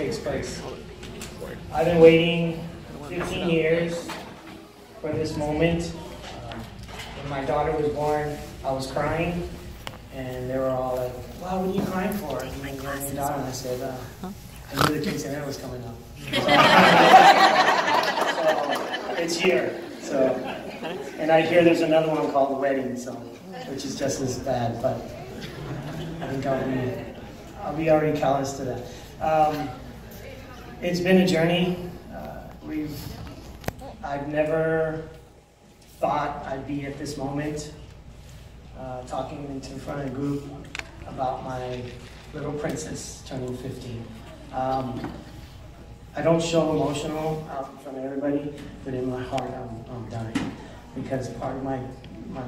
takes place. I've been waiting 15 years for this moment. When my daughter was born, I was crying, and they were all like, "Wow, what are you crying for?" And my daughter, and I said, "I knew the Quinceanera was coming up." So it's here. So, and I hear there's another one called The Wedding, so which is just as bad, but I think I'll be already callous to that. It's been a journey. I've never thought I'd be at this moment talking in front of a group about my little princess turning 15. I don't show emotional out in front of everybody, but in my heart I'm dying because part of my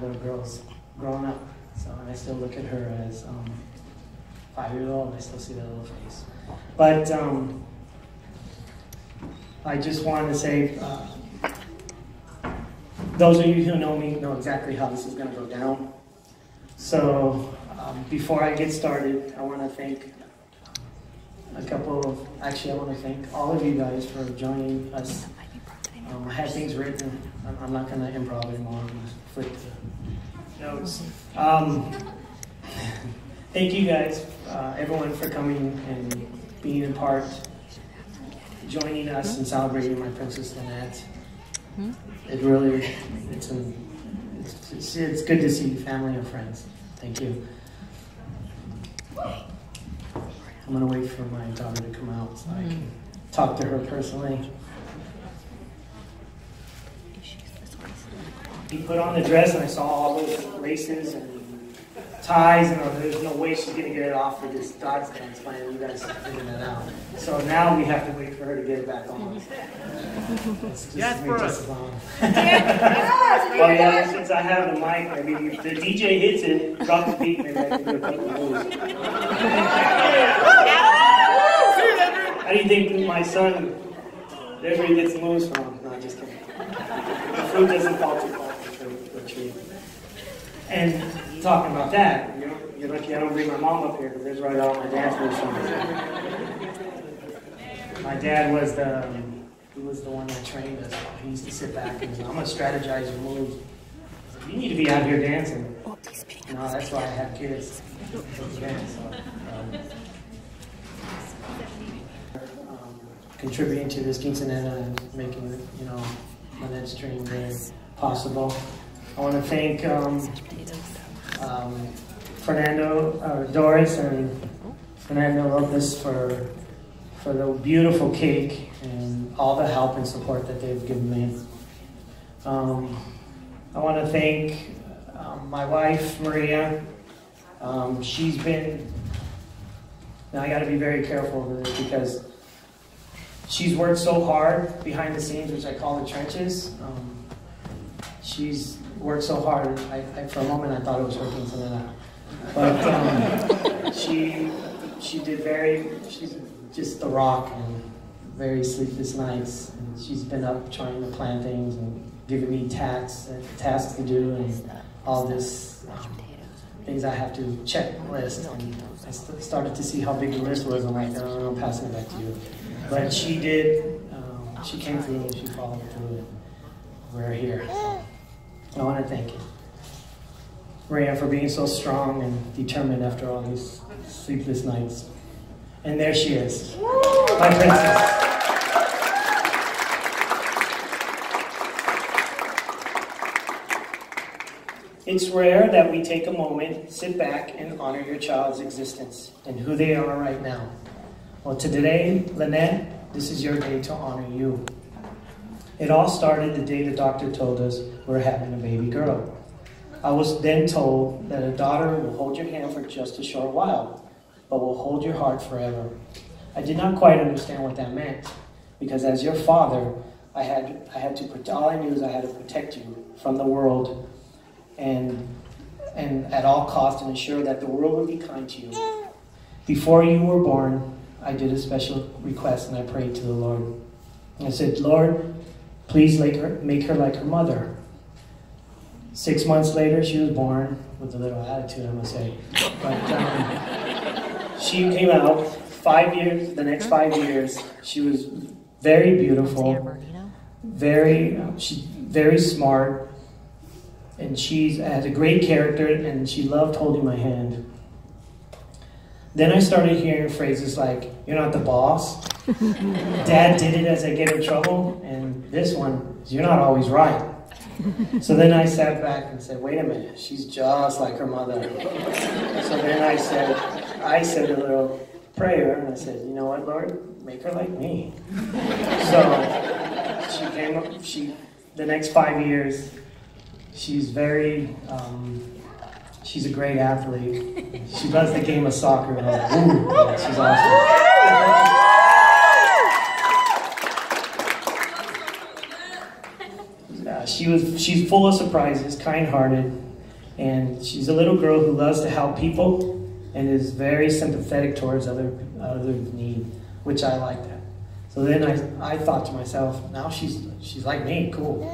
little girl's grown up. So, and I still look at her as 5-year-old, and I still see that little face. But I just wanted to say, those of you who know me know exactly how this is going to go down. So before I get started, I want to thank I want to thank all of you guys for joining us. I had things written. I'm not going to improv anymore. I'm going to flip the notes. Thank you guys, everyone, for coming and being a part, joining us and celebrating my Princess Lynette. It really, it's good to see family and friends. Thank you. I'm gonna wait for my daughter to come out so I can talk to her personally. He put on the dress and I saw all those laces and ties, and there's no way she's gonna get it off for this dance plan. You guys are figuring that out. So now we have to wait for her to get it back on. Yes, for us. Well, yeah, since I have the mic, maybe if the DJ hits it, drop the beat, maybe I can do a couple of moves. How do you think my son, there's where he gets the moves from? No, just kidding. The fruit doesn't fall too far from the tree. And talking about that, you're lucky I don't bring my mom up here because there's right all my dad's moves from. My dad was the one that trained us. He used to sit back and I'm going to strategize your moves. You need to be out here dancing. No, that's why I have kids. Contributing to this quinceanera and making Lynette's dream very possible. I want to thank Doris and Fernando Lopez for the beautiful cake and all the help and support that they've given me. I want to thank my wife, Maria. She's been, now I got to be very careful with this because she's worked so hard behind the scenes, which I call the trenches. She's worked so hard, for a moment I thought it was her quinceanera. But she's just the rock and very sleepless nights. And she's been up trying to plan things and giving me tasks to do and all this things I have to checklist. And I started to see how big the list was. I'm like, no, I'm passing it back to you. But she did. She came through and she followed through and we're here. So I want to thank you, Maria, for being so strong and determined after all these sleepless nights. And there she is, my princess. It's rare that we take a moment, sit back, and honor your child's existence and who they are right now. Well, today, Lynette, this is your day to honor you. It all started the day the doctor told us we're having a baby girl. I was then told that a daughter will hold your hand for just a short while, but will hold your heart forever. I did not quite understand what that meant, because as your father, all I knew is I had to protect you from the world and at all costs and ensure that the world would be kind to you. Before you were born, I did a special request and I prayed to the Lord. I said, Lord, please make her like her mother. 6 months later, she was born with a little attitude, I must say. But she came out 5 years, the next 5 years, she was very beautiful, very smart, and she had a great character, and she loved holding my hand. Then I started hearing phrases like, "You're not the boss." "Dad did it as I get in trouble," and this one, "You're not always right." So then I sat back and said, "Wait a minute, she's just like her mother." So then I said a little prayer, and I said, "You know what, Lord, make her like me." So the next 5 years, she's she's a great athlete. She loves the game of soccer. And I was like, "Ooh, yeah, she's awesome." She's full of surprises, kind-hearted, and she's a little girl who loves to help people and is very sympathetic towards other need, which I like that. So then I thought to myself, now she's like me, cool.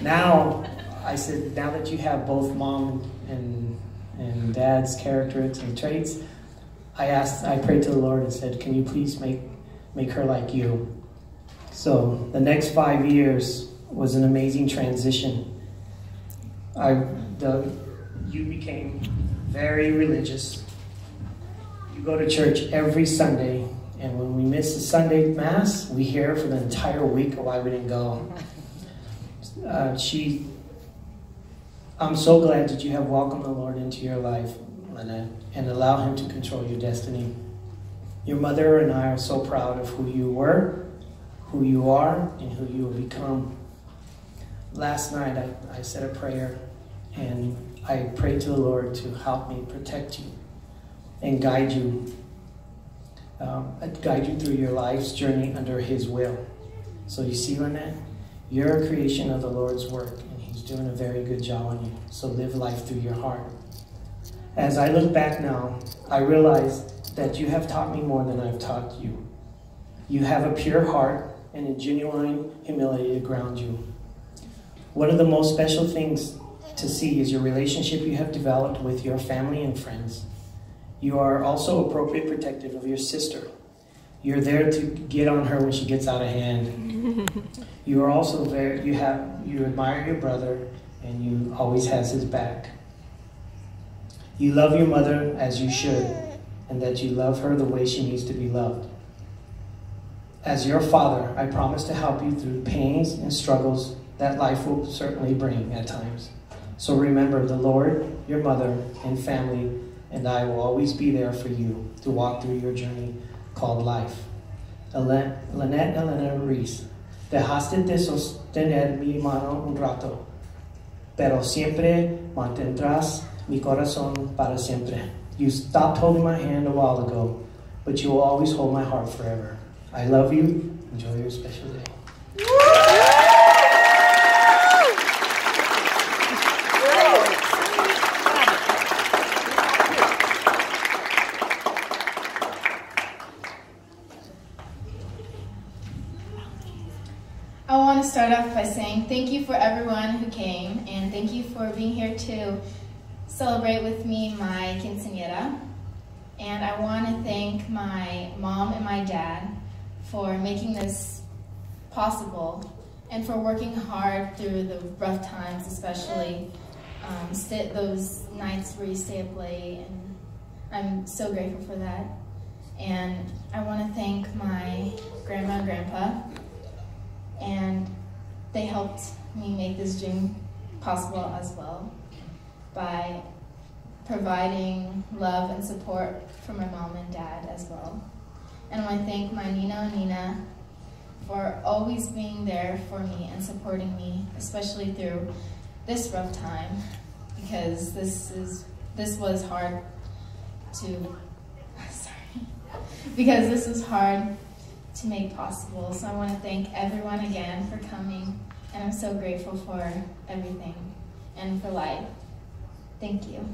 Now I said, now that you have both mom and dad's characteristics and traits, I prayed to the Lord and said, "Can you please make her like you?" So the next 5 years was an amazing transition. You became very religious. You go to church every Sunday, and when we miss the Sunday Mass, we hear for the entire week why we didn't go. I'm so glad that you have welcomed the Lord into your life, Lynette, and allow Him to control your destiny. Your mother and I are so proud of who you were, who you are, and who you will become. Last night, I said a prayer, and I prayed to the Lord to help me protect you and guide you through your life's journey under His will. So you see, Lynette, you're a creation of the Lord's work, and He's doing a very good job on you. So live life through your heart. As I look back now, I realize that you have taught me more than I've taught you. You have a pure heart and a genuine humility to ground you. One of the most special things to see is your relationship you have developed with your family and friends. You are also appropriately protective of your sister. You're there to get on her when she gets out of hand. You are also you admire your brother, and you always has his back. You love your mother as you should, and that you love her the way she needs to be loved. As your father, I promise to help you through pains and struggles that life will certainly bring at times. So remember, the Lord, your mother, and family, and I will always be there for you to walk through your journey called life. Lynette Elena Reese, dejaste de sostener mi mano un rato, pero siempre mantendrás mi corazón para siempre. You stopped holding my hand a while ago, but you will always hold my heart forever. I love you. Enjoy your special day. I want to start off by saying thank you for everyone who came, and thank you for being here to celebrate with me my quinceanera. And I want to thank my mom and my dad for making this possible and for working hard through the rough times, especially those nights where you stay up late, and I'm so grateful for that. And I want to thank my grandma and grandpa, and they helped me make this dream possible as well by providing love and support for my mom and dad as well. And I want to thank my Nino and Nina for always being there for me and supporting me, especially through this rough time, because this was hard to because this is hard to make possible. So I want to thank everyone again for coming, and I'm so grateful for everything and for life. Thank you.